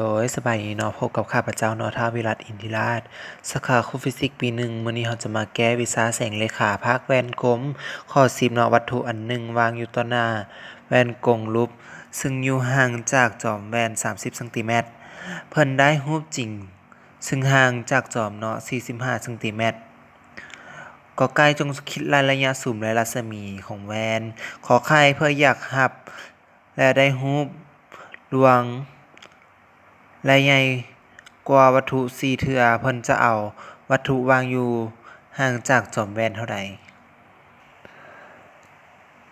โดยสบายดีเนาะพบกับข้าพเจ้าเนาะท้าววิรัต อินทิราชสาขาครูฟิสิกส์ปี 1มื้อนี้เราจะมาแก้วิชาแสงเลขาภาคแว่นกลมข้อ10เนาะวัตถุอันหนึ่งวางอยู่ต่อหน้าแว่นกงรูปซึ่งอยู่ห่างจากจอมแว่น30ซมเพิ่นได้รูปจริงซึ่งห่างจากจอมเนาะ45ซมก็ไก่จงคิดระยะซูมและรัศมีของแว่นขอไข่เพื่ออยากรับและได้รูปลวงและใหญ่กว่าวัตถุ4เทื่อเพิ่นจะเอาวัตถุวางอยู่ห่างจากจอมแว่นเท่าใด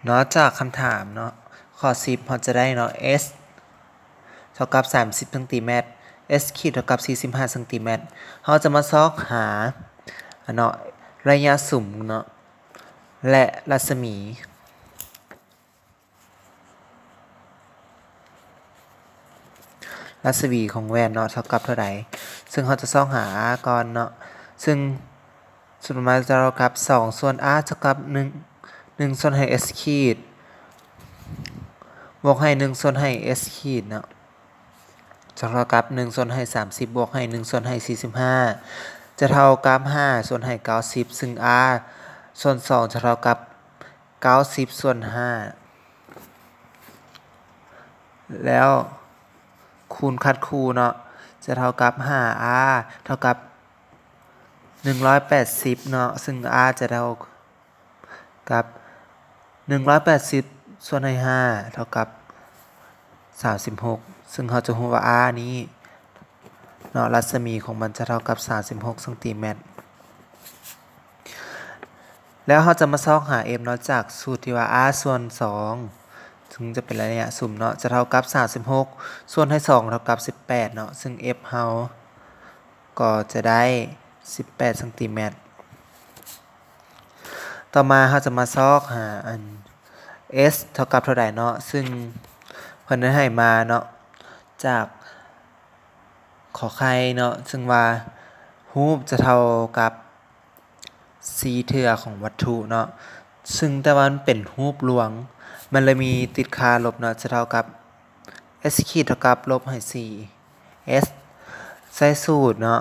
เนาะจากคำถามเนาะข้อ10เราจะได้เนาะ s เท่ากับ30ซมs ขีดเท่ากับ45ซมเราจะมาซอกหาเนาะระยะสุมเนาะและรัศมีของแว่นเนาะเท่ากับเท่าใดซึ่งเราจะซอกหาก่อนเนาะซึ่งสุดมาจะเท่ากับ2ส่วน r เท่ากับ1ส่วนให้ s ขีดบวกให้1ส่วนให้ s ขีดเนาะจะเท่ากับ1ส่วนให้30บวกให้1ส่วนให้45จะเท่ากับ5ส่วนให้90ซึ่ง r ส่วน2จะเท่ากับ90ส่วน5แล้วคูณคัดคูเนาะจะเท่ากับ 5r เท่ากับ180เนาะซึ่ง r จะเท่ากับ180ส่วนให้5เท่ากับ36ซึ่งเราจะรู้ว่า r นี้เนาะรัศมีของมันจะเท่ากับ36ซมแล้วเราจะมาซอกหา m เนาะจากสูตรที่ว่า r ส่วน2ซึ่งจะเป็นระยะสุ่มเนาะจะเท่ากับ36ส่วนให้2เท่ากับ18เนาะซึ่ง f เฮาก็จะได้18ซมต่อมาเราจะมาซอกหาอัน s เท่ากับเท่าใดเนาะซึ่งเพิ่นได้ให้มาเนาะจากขอไข่เนาะซึ่งว่ารูปจะเท่ากับ4เทื่อของวัตถุเนาะซึ่งแต่ว่ามันเป็นรูปลวงมันเลยมีติดค่าลบเนาะจะเท่ากับ s ขีดเท่ากับลบให้4 s ใส่สูตรเนาะ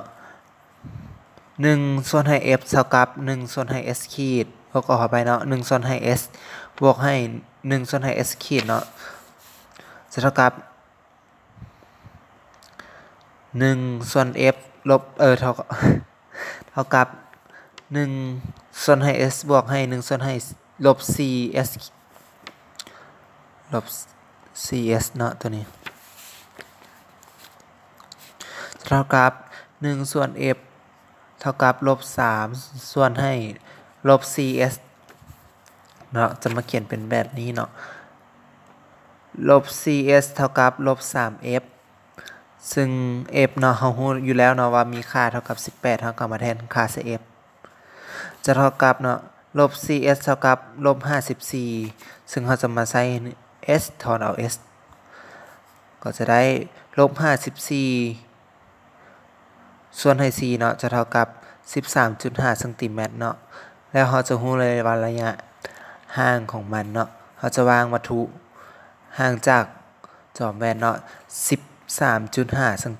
1ส่วนให้ f เท่ากับ1ส่วนให้ s ขีดบวกออกไปเนาะ1ส่วนให้ s บวกให้1ส่วนให้ s ขีดเนาะจะเท่ากับ1ส่วน f ลบเท่ากับ1ส่วนให้ s บวกให้1ส่วนให้ลบ 4s ลบ 4s เนาะตัวนี้เท่ากับ1ส่วน f เท่ากับลบ3ส่วนให้ลบ 4s เนาะจะมาเขียนเป็นแบบนี้เนาะลบ 4s เท่ากับลบ 3f ซึ่ง f เนาะเรารู้อยู่แล้วเนาะว่ามีค่าเท่ากับ18เท่ากับมาแทนค่าใส่ f จะเท่ากับเนาะลบ 4s เท่ากับลบ54ซึ่งเราจะมาใส่ s ถอนเอา s ก็จะได้ลบ54ส่วนให้4เนาะจะเท่ากับ 13.5 ซมเนาะแล้วเราจะรู้เลยว่าระยะห่างของมันเนาะเราจะวางวัตถุห่างจากจอมแว่นเนาะ 13.5 ซม